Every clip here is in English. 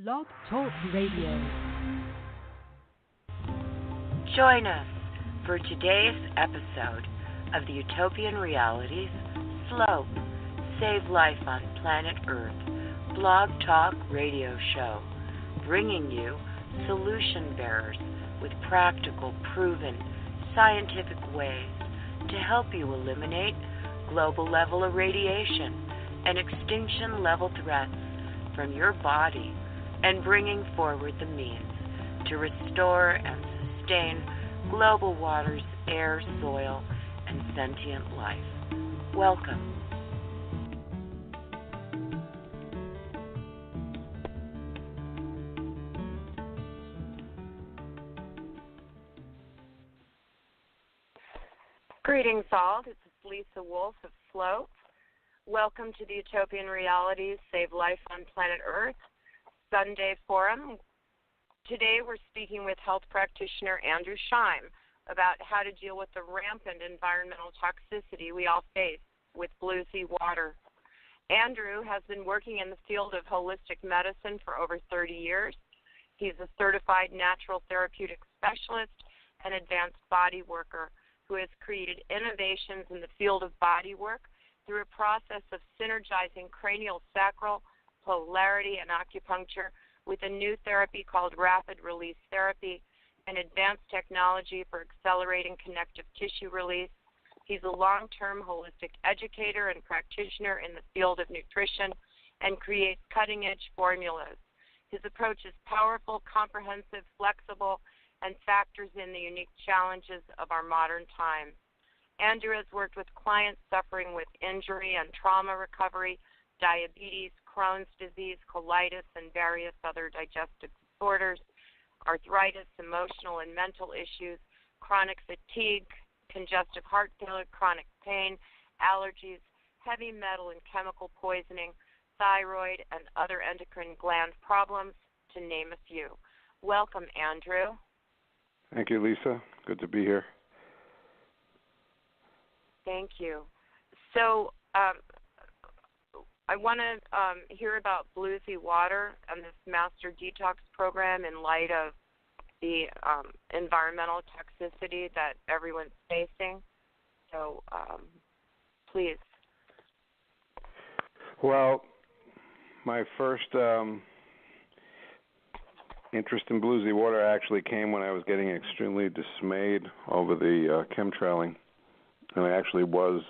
Blog Talk Radio. Join us for today's episode of the Utopian Realities Slope, Save Life on Planet Earth Blog Talk Radio show, bringing you solution bearers with practical, proven, scientific ways to help you eliminate global level irradiation and extinction level threats from your body and bringing forward the means to restore and sustain global waters, air, soil, and sentient life. Welcome. Greetings all, this is Lisa Wolf of Slope. Welcome to the Utopian Realities Save Life on Planet Earth Sunday Forum. Today we're speaking with health practitioner Andrew Scheim about how to deal with the rampant environmental toxicity we all face with Bluez water. Andrew has been working in the field of holistic medicine for over 30 years. He's a certified natural therapeutic specialist and advanced body worker who has created innovations in the field of body work through a process of synergizing cranial sacral, polarity, and acupuncture with a new therapy called rapid release therapy, an advanced technology for accelerating connective tissue release. He's a long-term holistic educator and practitioner in the field of nutrition and creates cutting-edge formulas. His approach is powerful, comprehensive, flexible, and factors in the unique challenges of our modern time. Andrew has worked with clients suffering with injury and trauma recovery, diabetes, Crohn's disease, colitis, and various other digestive disorders, arthritis, emotional and mental issues, chronic fatigue, congestive heart failure, chronic pain, allergies, heavy metal and chemical poisoning, thyroid, and other endocrine gland problems, to name a few. Welcome, Andrew. Thank you, Lisa. Good to be here. Thank you. So I want to hear about Bluez water and this Master Detox program in light of the environmental toxicity that everyone's facing. So please. Well, my first interest in Bluez water actually came when I was getting extremely dismayed over the chemtrailing. And I actually was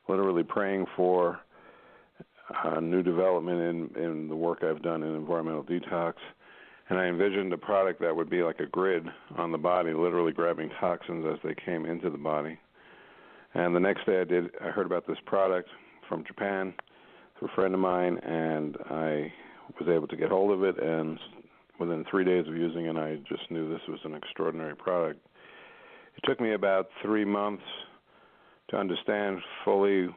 literally praying for new development in the work I've done in environmental detox. And I envisioned a product that would be like a grid on the body, literally grabbing toxins as they came into the body. And the next day I heard about this product from Japan through a friend of mine, and I was able to get hold of it. And within 3 days of using it, I just knew this was an extraordinary product. It took me about 3 months to understand fully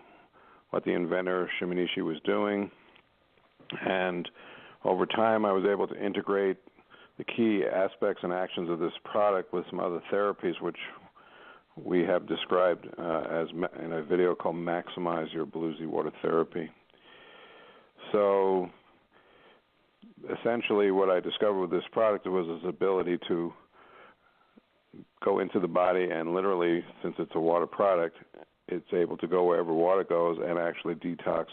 what the inventor Shimonishi was doing, and over time I was able to integrate the key aspects and actions of this product with some other therapies which we have described as in a video called Maximize Your Bluez Water Therapy. So essentially what I discovered with this product was its ability to go into the body and literally, since it's a water product, it's able to go wherever water goes and actually detox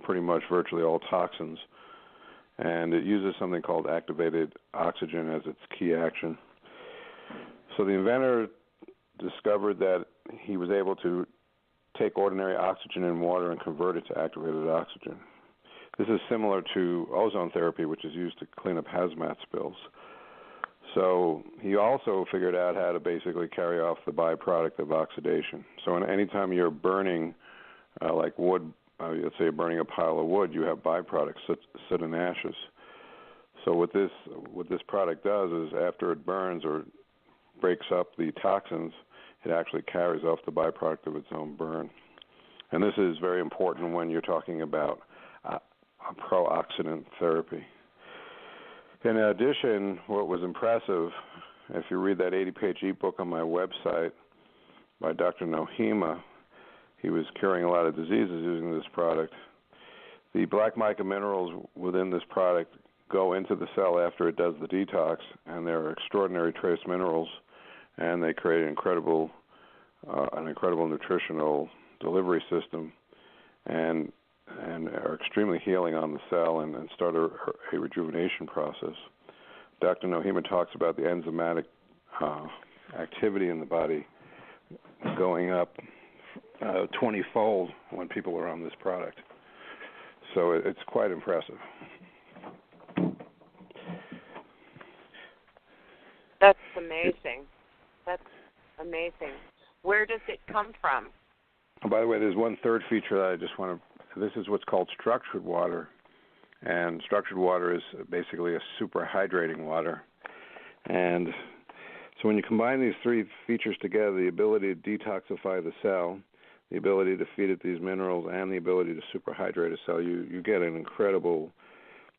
pretty much virtually all toxins. And it uses something called activated oxygen as its key action. So the inventor discovered that he was able to take ordinary oxygen in water and convert it to activated oxygen. This is similar to ozone therapy, which is used to clean up hazmat spills. So he also figured out how to basically carry off the byproduct of oxidation. So anytime you're burning, like wood, let's say you're burning a pile of wood, you have byproducts, soot and ashes. So what this product does is after it burns or breaks up the toxins, it actually carries off the byproduct of its own burn. And this is very important when you're talking about a pro-oxidant therapy. In addition, what was impressive, if you read that 80-page ebook on my website by Dr. Nohima, he was curing a lot of diseases using this product. The black mica minerals within this product go into the cell after it does the detox, and they're extraordinary trace minerals, and they create an incredible nutritional delivery system, and are extremely healing on the cell and start a rejuvenation process. Dr. Nohima talks about the enzymatic activity in the body going up 20-fold when people are on this product. So it's quite impressive. That's amazing. That's amazing. Where does it come from? Oh, by the way, there's one third feature that I just want to. This is what's called structured water, and structured water is basically a super hydrating water. And so when you combine these three features together, the ability to detoxify the cell, the ability to feed it these minerals, and the ability to superhydrate a cell, you get an incredible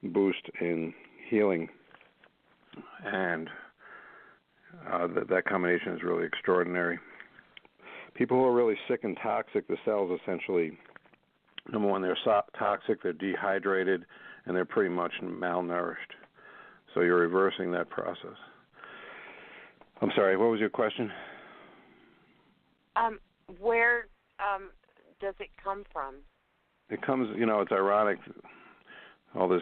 boost in healing. And that combination is really extraordinary. People who are really sick and toxic, the cells essentially, number one, they're toxic, they're dehydrated, and they're pretty much malnourished. So you're reversing that process. I'm sorry, what was your question? Where does it come from? It comes, it's ironic, all this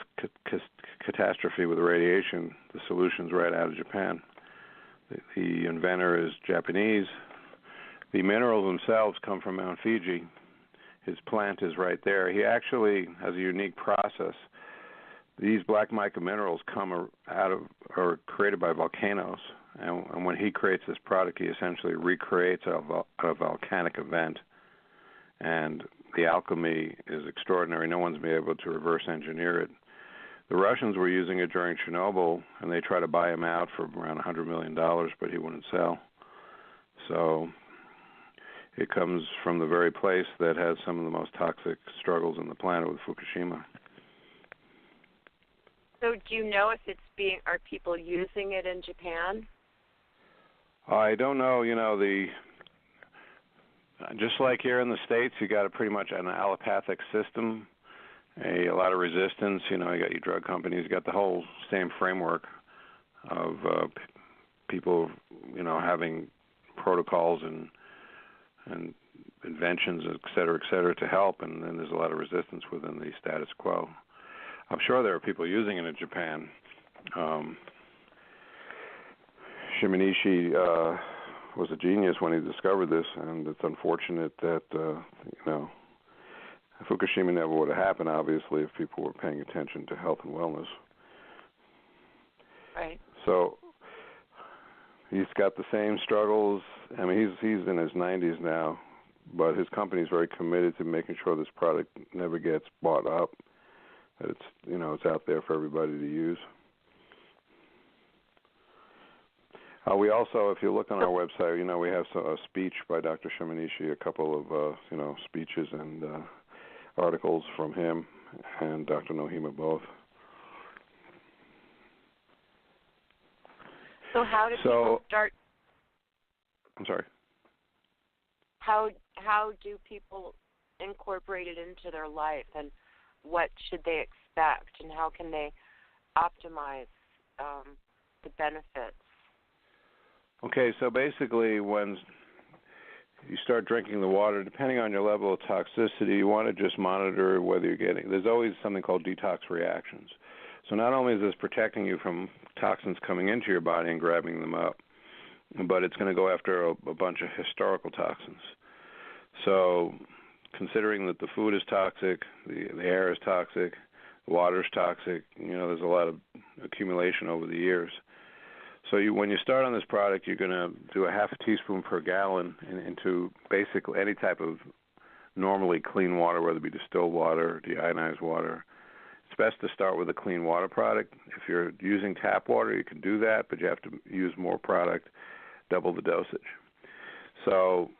catastrophe with radiation, the solution's right out of Japan. The inventor is Japanese. The minerals themselves come from Mount Fiji. His plant is right there. He actually has a unique process. These black mica minerals come out of, or created by volcanoes. And when he creates this product, he essentially recreates a volcanic event. And the alchemy is extraordinary. No one's been able to reverse engineer it. The Russians were using it during Chernobyl, and they tried to buy him out for around $100 million, but he wouldn't sell. So it comes from the very place that has some of the most toxic struggles on the planet with Fukushima. So do you know if are people using it in Japan? I don't know. Just like here in the States, you got pretty much an allopathic system, a lot of resistance. You got your drug companies, you got the whole same framework of people, having protocols and inventions, et cetera, to help, and then there's a lot of resistance within the status quo. I'm sure there are people using it in Japan. Shimonishi was a genius when he discovered this, and it's unfortunate that, Fukushima never would have happened, obviously, if people were paying attention to health and wellness. Right. So he's got the same struggles. I mean, he's in his 90s now, but his company is very committed to making sure this product never gets bought up, that it's, it's out there for everybody to use. We also, if you look on our website, we have a speech by Dr. Shimonishi, a couple of, speeches and articles from him and Dr. Nohima both. So how do people start? I'm sorry. How do people incorporate it into their life, and what should they expect, and how can they optimize the benefits? Okay, so basically when you start drinking the water, depending on your level of toxicity, you want to just monitor whether you're getting, there's always something called detox reactions. So not only is this protecting you from toxins coming into your body and grabbing them up, but it's going to go after a bunch of historical toxins. So considering that the food is toxic, the air is toxic, the water is toxic, there's a lot of accumulation over the years. So when you start on this product, you're going to do a half a teaspoon per gallon into basically any type of normally clean water, whether it be distilled water or deionized water. It's best to start with a clean water product. If you're using tap water, you can do that, but you have to use more product, double the dosage. So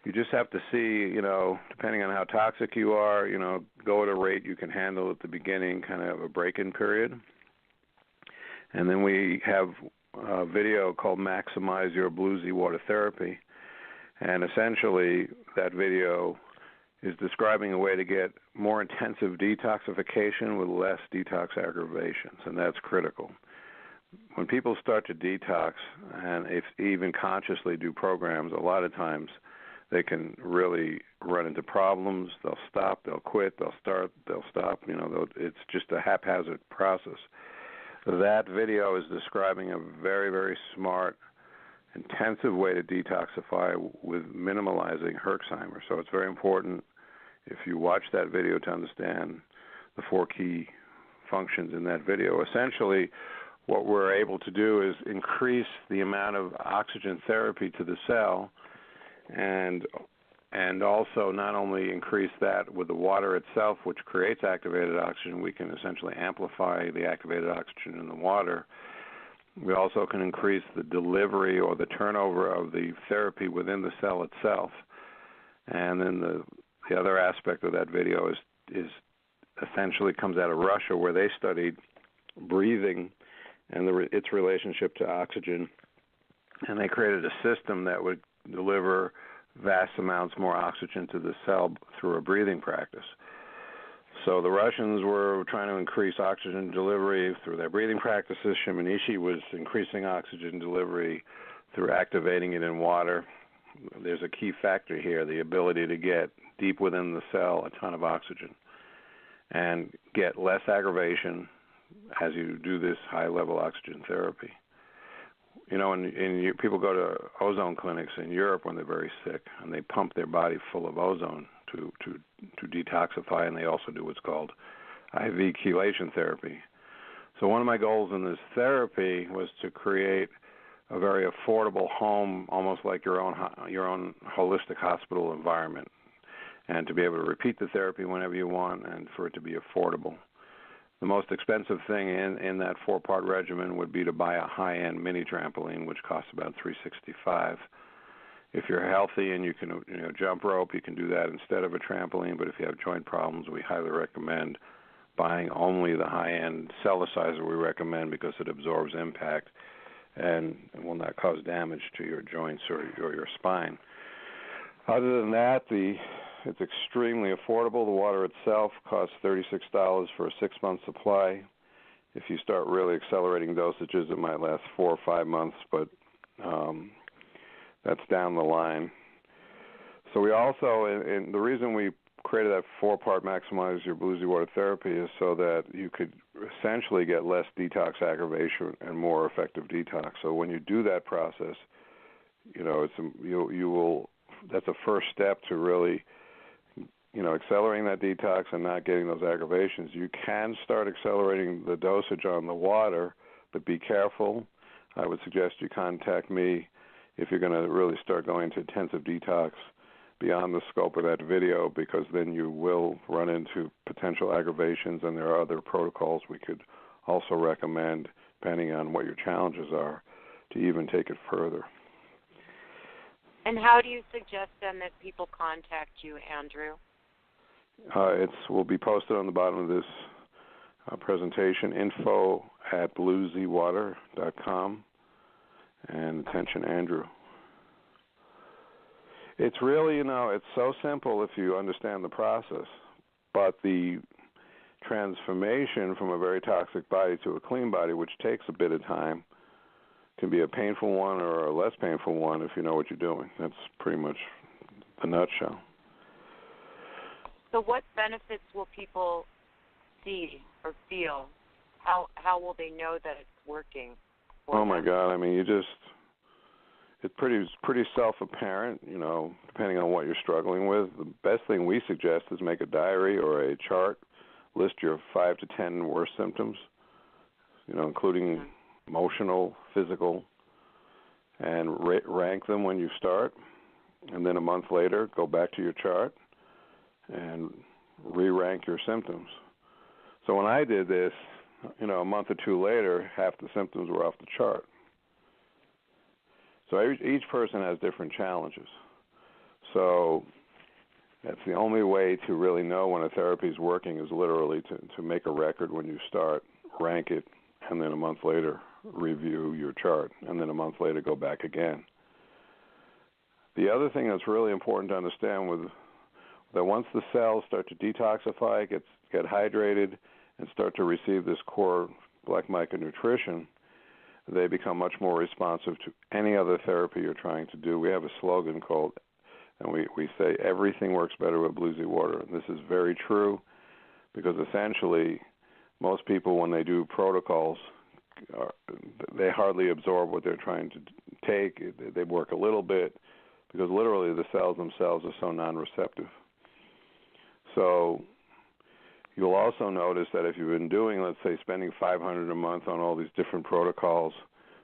you just have to see, depending on how toxic you are, go at a rate you can handle at the beginning, kind of a break-in period. And then we have a video called Maximize Your Bluez Water Therapy. And essentially that video is describing a way to get more intensive detoxification with less detox aggravations, and that's critical. When people start to detox, and if even consciously do programs, a lot of times they can really run into problems. They'll stop, they'll quit, they'll start, they'll stop. It's just a haphazard process. That video is describing a very, very smart, intensive way to detoxify with minimalizing Scheim. So it's very important if you watch that video to understand the 4 key functions in that video. Essentially, what we're able to do is increase the amount of oxygen therapy to the cell, and also not only increase that with the water itself, which creates activated oxygen. We can essentially amplify the activated oxygen in the water. We also can increase the delivery or the turnover of the therapy within the cell itself. And then the other aspect of that video is essentially comes out of Russia, where they studied breathing and its relationship to oxygen, and they created a system that would deliver vast amounts more oxygen to the cell through a breathing practice. So the Russians were trying to increase oxygen delivery through their breathing practices. Shimonishi was increasing oxygen delivery through activating it in water. There's a key factor here, the ability to get deep within the cell a ton of oxygen and get less aggravation as you do this high-level oxygen therapy. People go to ozone clinics in Europe when they're very sick, and they pump their body full of ozone to detoxify, and they also do what's called IV chelation therapy. So one of my goals in this therapy was to create a very affordable home, almost like your own holistic hospital environment, and to be able to repeat the therapy whenever you want, and for it to be affordable. The most expensive thing in that 4-part regimen would be to buy a high-end mini trampoline, which costs about $365. If you're healthy and you can jump rope, you can do that instead of a trampoline. But if you have joint problems, we highly recommend buying only the high-end Cellicizer we recommend, because it absorbs impact and will not cause damage to your joints or your spine. Other than that, it's extremely affordable. The water itself costs $36 for a 6-month supply. If you start really accelerating dosages, it might last 4 or 5 months, but that's down the line. So we also, and the reason we created that 4-part Maximize Your Bluez Water Therapy is so that you could essentially get less detox aggravation and more effective detox. So when you do that process, that's a first step to really accelerating that detox and not getting those aggravations. You can start accelerating the dosage on the water, but be careful. I would suggest you contact me if you're going to really start going to intensive detox beyond the scope of that video, because then you will run into potential aggravations, and there are other protocols we could also recommend, depending on what your challenges are, to even take it further. And how do you suggest then that people contact you, Andrew? It will be posted on the bottom of this presentation, info@bluezywater.com, and attention, Andrew. It's really, it's so simple if you understand the process, but the transformation from a very toxic body to a clean body, which takes a bit of time, can be a painful one or a less painful one if you know what you're doing. That's pretty much the nutshell. So what benefits will people see or feel? How will they know that it's working? Oh, my God. I mean, it's pretty self-apparent, depending on what you're struggling with. The best thing we suggest is make a diary or a chart, list your 5 to 10 worst symptoms, including emotional, physical, and rank them when you start. And then a month later, go back to your chart and re-rank your symptoms. So when I did this, a month or two later, half the symptoms were off the chart. So each person has different challenges. So that's the only way to really know when a therapy is working, is literally to make a record when you start, rank it, and then a month later review your chart, and then a month later go back again. The other thing that's really important to understand with that once the cells start to detoxify, get hydrated, and start to receive this core black micronutrition, they become much more responsive to any other therapy you're trying to do. We have a slogan called, and we say, everything works better with Bluez water. And this is very true because essentially most people, when they do protocols, they hardly absorb what they're trying to take. They work a little bit because literally the cells themselves are so non-receptive. So you'll also notice that if you've been doing, let's say, spending $500 a month on all these different protocols,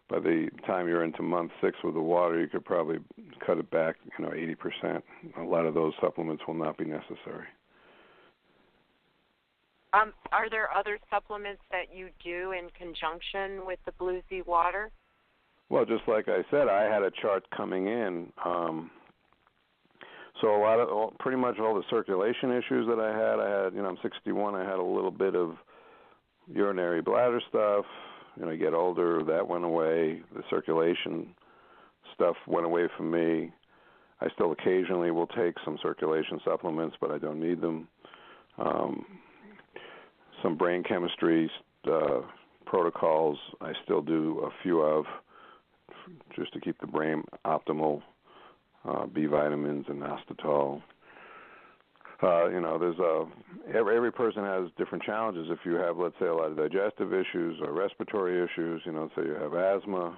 by the time you're into month 6 with the water, you could probably cut it back, 80%. A lot of those supplements will not be necessary. Are there other supplements that you do in conjunction with the Bluez water? Well, just like I said, I had a chart coming in. So pretty much all the circulation issues that I had, I'm 61, I had a little bit of urinary bladder stuff. You get older, that went away. The circulation stuff went away from me. I still occasionally will take some circulation supplements, but I don't need them. Some brain chemistry protocols I still do a few of, just to keep the brain optimal. B vitamins and inositol. There's every person has different challenges. If you have, let's say, a lot of digestive issues or respiratory issues, say you have asthma.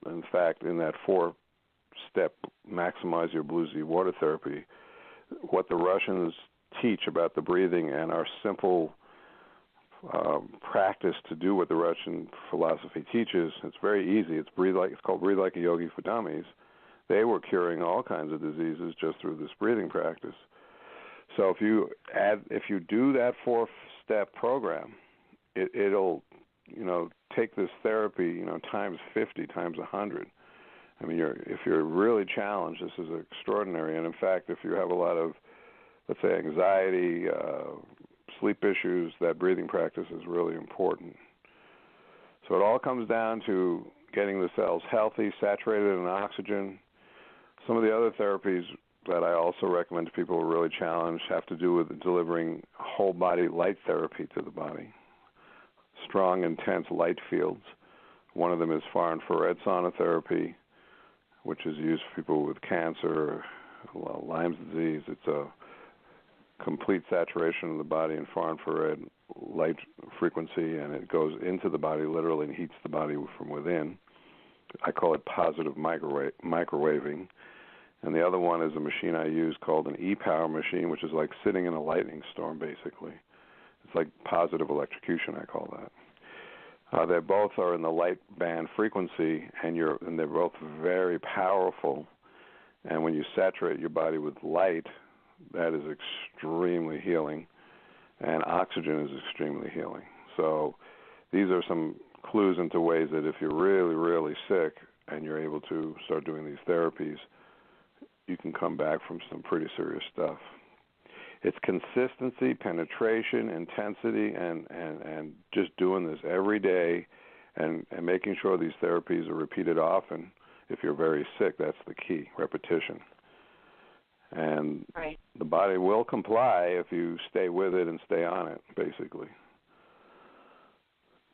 In fact, in that 4-step maximize your Bluez water therapy, what the Russians teach about the breathing and our simple practice to do what the Russian philosophy teaches, it's very easy. It's called Breathe Like a Yogi for Dummies. They were curing all kinds of diseases just through this breathing practice. So if you do that 4-step program, it'll take this therapy times 50, times 100. I mean, if you're really challenged, this is extraordinary. And in fact, if you have a lot of, let's say, anxiety, sleep issues, that breathing practice is really important. So it all comes down to getting the cells healthy, saturated in oxygen. Some of the other therapies that I also recommend to people who are really challenged have to do with delivering whole body light therapy to the body. Strong, intense light fields. One of them is far infrared sonotherapy, which is used for people with cancer, Lyme's disease. It's a complete saturation of the body in far infrared light frequency, and it goes into the body literally and heats the body from within. I call it positive microwaving. And the other one is a machine I use called an e-power machine, which is like sitting in a lightning storm, basically. It's like positive electrocution, I call that. They both are in the light band frequency, and they're both very powerful. And when you saturate your body with light, that is extremely healing, and oxygen is extremely healing. So these are some clues into ways that if you're really, really sick and you're able to start doing these therapies, you can come back from some pretty serious stuff. It's consistency, penetration, intensity, and just doing this every day and making sure these therapies are repeated often. If you're very sick, that's the key, repetition. And right. The body will comply if you stay with it and stay on it, basically.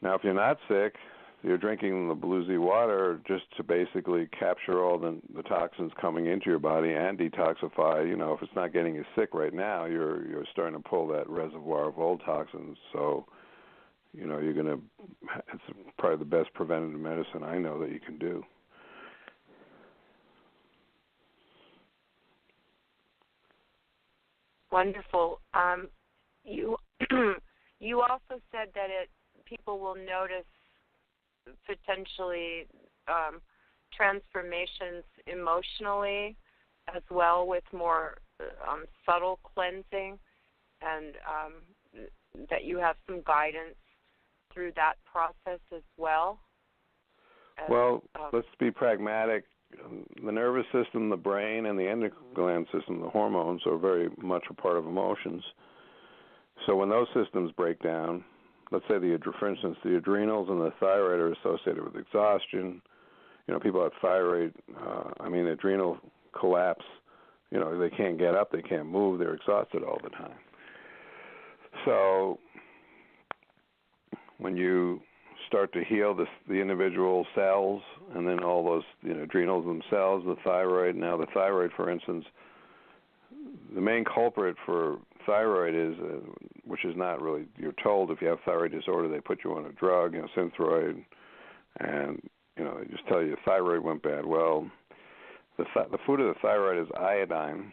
Now, if you're not sick, you're drinking the Bluez water just to basically capture all the toxins coming into your body and detoxify. If it's not getting you sick right now, you're starting to pull that reservoir of old toxins. So, it's probably the best preventative medicine I know that you can do. Wonderful. You you also said that people will notice potentially transformations emotionally as well with more subtle cleansing, and that you have some guidance through that process as well. Well, let's be pragmatic. The nervous system, the brain, and the endocrine gland system, the hormones, are very much a part of emotions. So when those systems break down, let's say for instance, the adrenals and the thyroid are associated with exhaustion. People have thyroid, adrenal collapse, they can't get up, they can't move, they're exhausted all the time. So when you start to heal the individual cells, and then all those adrenals themselves, the thyroid. Now the thyroid, for instance, the main culprit for thyroid is, which is not really, you're told if you have thyroid disorder, they put you on a drug, Synthroid, and they just tell you your thyroid went bad. Well, the food of the thyroid is iodine,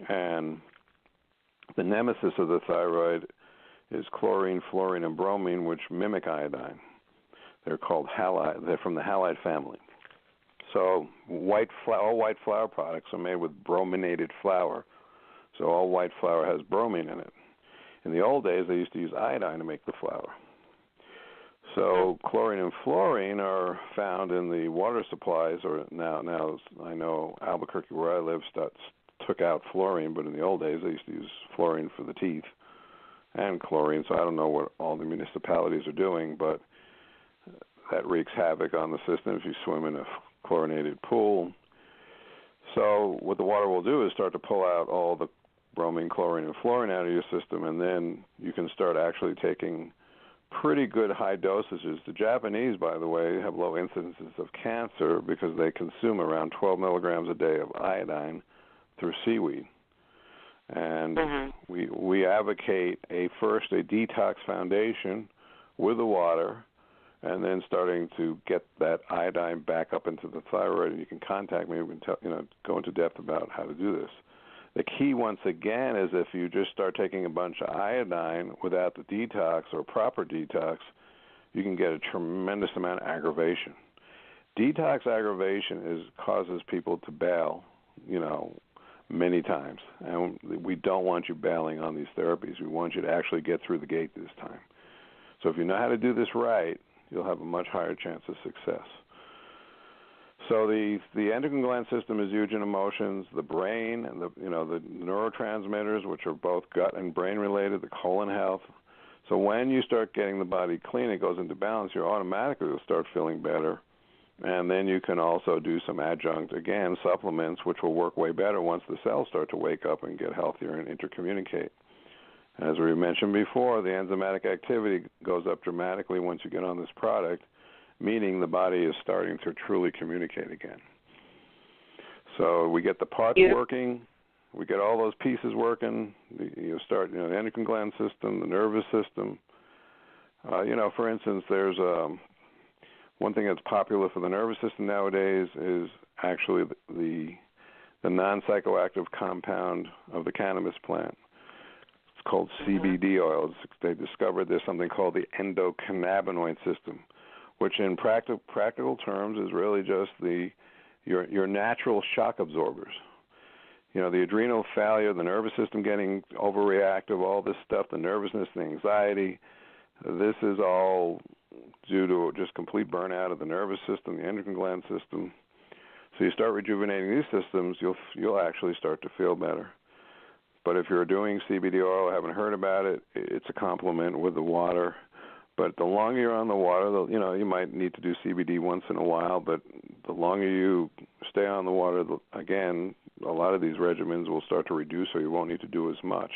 and the nemesis of the thyroid is chlorine, fluorine, and bromine, which mimic iodine. They're called halide. They're from the halide family. So all white flour products are made with brominated flour. So all white flour has bromine in it. In the old days, they used to use iodine to make the flour. So chlorine and fluorine are found in the water supplies, or now I know Albuquerque, where I live, took out fluorine, but in the old days, they used to use fluorine for the teeth and chlorine. So I don't know what all the municipalities are doing, but that wreaks havoc on the system if you swim in a chlorinated pool. So what the water will do is start to pull out all the bromine, chlorine, and fluorine out of your system, and then you can start actually taking pretty good high dosages. The Japanese, by the way, have low incidences of cancer because they consume around 12 milligrams a day of iodine through seaweed. And we advocate first a detox foundation with the water, and then starting to get that iodine back up into the thyroid. And you can contact me. We can go into depth about how to do this. The key, once again, is if you just start taking a bunch of iodine without the detox or proper detox, you can get a tremendous amount of aggravation. Detox aggravation causes people to bail, many times. And we don't want you bailing on these therapies. We want you to actually get through the gate this time. So if you know how to do this right, you'll have a much higher chance of success. So the endocrine gland system is huge in emotions. The brain and the neurotransmitters, which are both gut and brain related, the colon health. So when you start getting the body clean, it goes into balance. You automatically will start feeling better, and then you can also do some adjunct supplements, which will work way better once the cells start to wake up and get healthier and intercommunicate. As we mentioned before, the enzymatic activity goes up dramatically once you get on this product, meaning the body is starting to truly communicate again. So we get the parts working, we get all those pieces working. You start, the endocrine gland system, the nervous system. For instance, there's one thing that's popular for the nervous system nowadays is actually the non-psychoactive compound of the cannabis plant. Called CBD oils. They discovered there's something called the endocannabinoid system, which in practical terms is really just your natural shock absorbers. The adrenal failure, the nervous system getting overreactive, all this stuff, the nervousness, the anxiety, this is all due to just complete burnout of the nervous system, the endocrine gland system. So you start rejuvenating these systems, you'll actually start to feel better. But if you're doing CBD oil, haven't heard about it, it's a complement with the water. But the longer you're on the water, you might need to do CBD once in a while, but the longer you stay on the water, again, a lot of these regimens will start to reduce, so you won't need to do as much.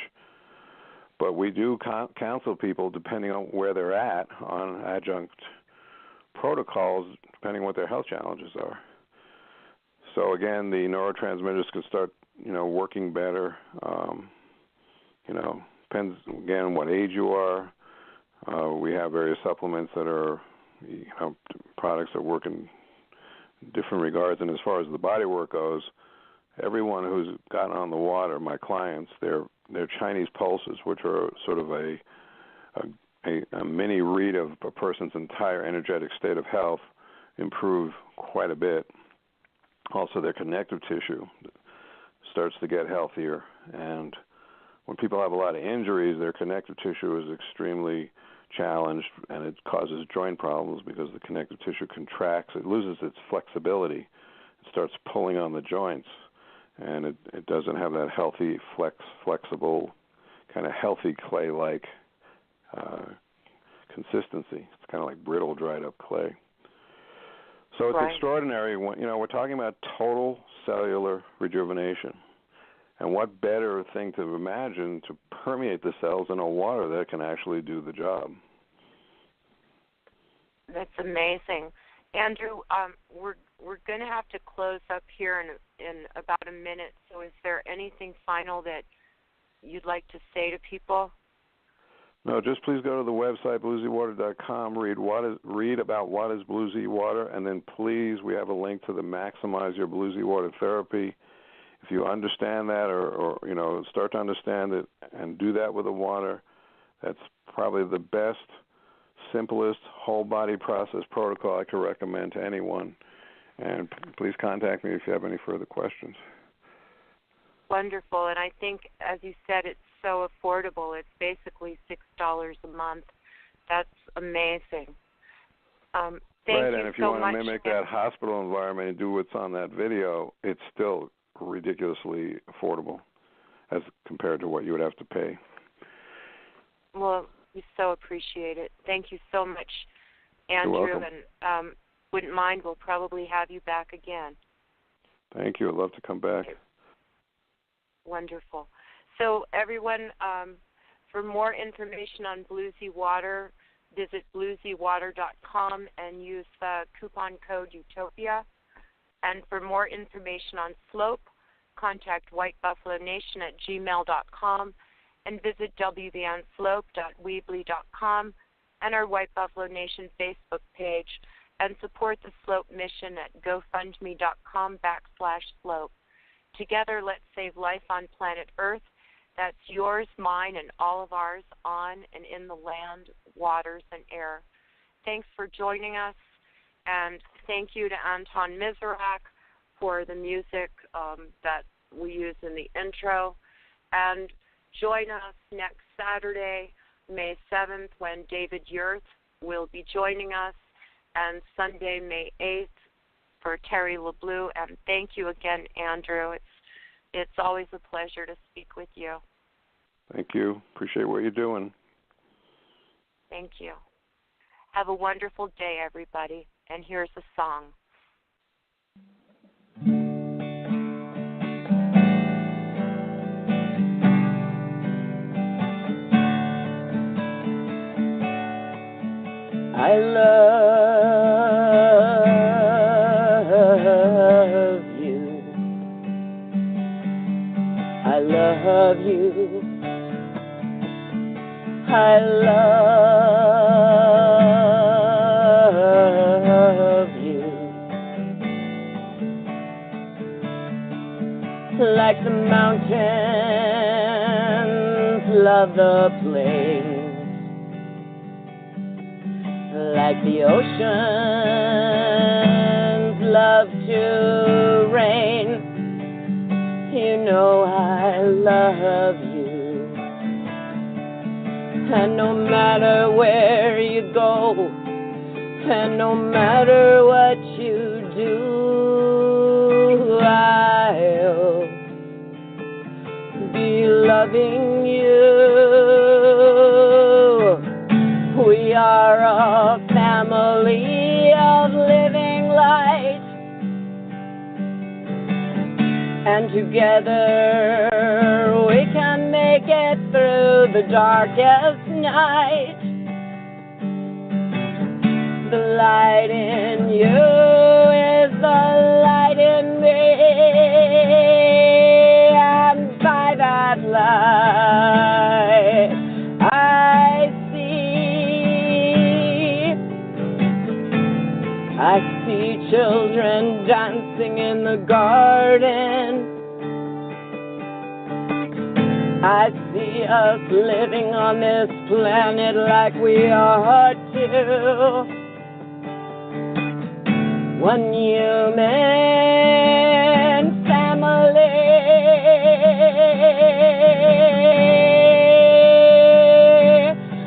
But we do counsel people, depending on where they're at, on adjunct protocols, depending on what their health challenges are. So again, the neurotransmitters can start working better. Depends, again, what age you are. We have various supplements that are, products that work in different regards. And as far as the body work goes, everyone who's gotten on the water, my clients, they're Chinese pulses, which are sort of a mini read of a person's entire energetic state of health, improve quite a bit. Also, their connective tissue starts to get healthier, and when people have a lot of injuries, their connective tissue is extremely challenged, and it causes joint problems because the connective tissue contracts. It loses its flexibility. It starts pulling on the joints, and it doesn't have that healthy, flexible, kind of healthy clay-like consistency. It's kind of like brittle, dried-up clay. So it's extraordinary. We're talking about total cellular rejuvenation. And what better thing to imagine to permeate the cells in a water that can actually do the job? That's amazing. Andrew, we're going to have to close up here in about a minute. So is there anything final that you'd like to say to people? No, just please go to the website, bluesywater.com, read about what is Bluesy Water, and then please, we have a link to the Maximize Your Bluesy Water Therapy. If you understand that or start to understand it and do that with the water, that's probably the best, simplest whole-body process protocol I can recommend to anyone. And please contact me if you have any further questions. Wonderful. And I think, as you said, it's so affordable. It's basically $6 a month. That's amazing. Thank right, you and if so you want much. to mimic that hospital environment and do what's on that video, it's still ridiculously affordable as compared to what you would have to pay. Well, we so appreciate it. Thank you so much, Andrew. You're welcome. And wouldn't mind, we'll probably have you back again. Thank you. I'd love to come back. Okay. Wonderful. So, everyone, for more information on Bluesy Water, visit bluesywater.com and use the coupon code Utopia. And for more information on Slope, contact whitebuffalonation@gmail.com and visit wtheonslope.weebly.com and our White Buffalo Nation Facebook page, and support the Slope mission at gofundme.com/slope. Together, let's save life on planet Earth. That's yours, mine, and all of ours on and in the land, waters, and air. Thanks for joining us, and thank you to Anton Miserak for the music that we use in the intro. And join us next Saturday, May 7th, when David Yurth will be joining us, and Sunday, May 8th, for Terry LeBlue. And thank you again, Andrew. It's always a pleasure to speak with you. Thank you. Appreciate what you're doing. Thank you. Have a wonderful day, everybody. And here's a song. I love you. I love you. I love you. Like the mountains love the plains, like the oceans love to rain. You know I love you. And no matter where you go, and no matter what you do, I'll be loving you. We are a family of living light, and together we can make it through the darkest night. The light in you is the light in me, and by that light I see children dancing in the garden. I see us living on this planet like we are two. One human family.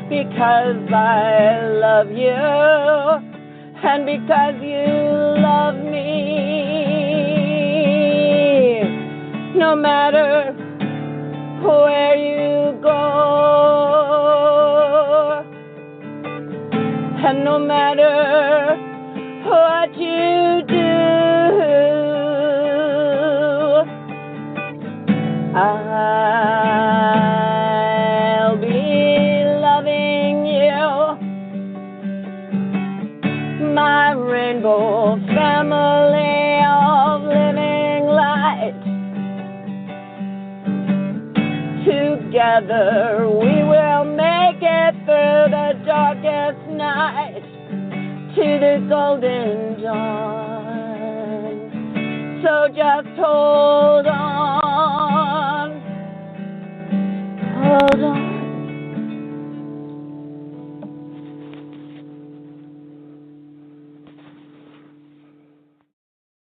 Because I love you. And because you love me, no matter where you go, and no matter what you do, I'll be loving you, my rainbow family of living light. Together we will make it through the darkest night to the golden dawn. So just hold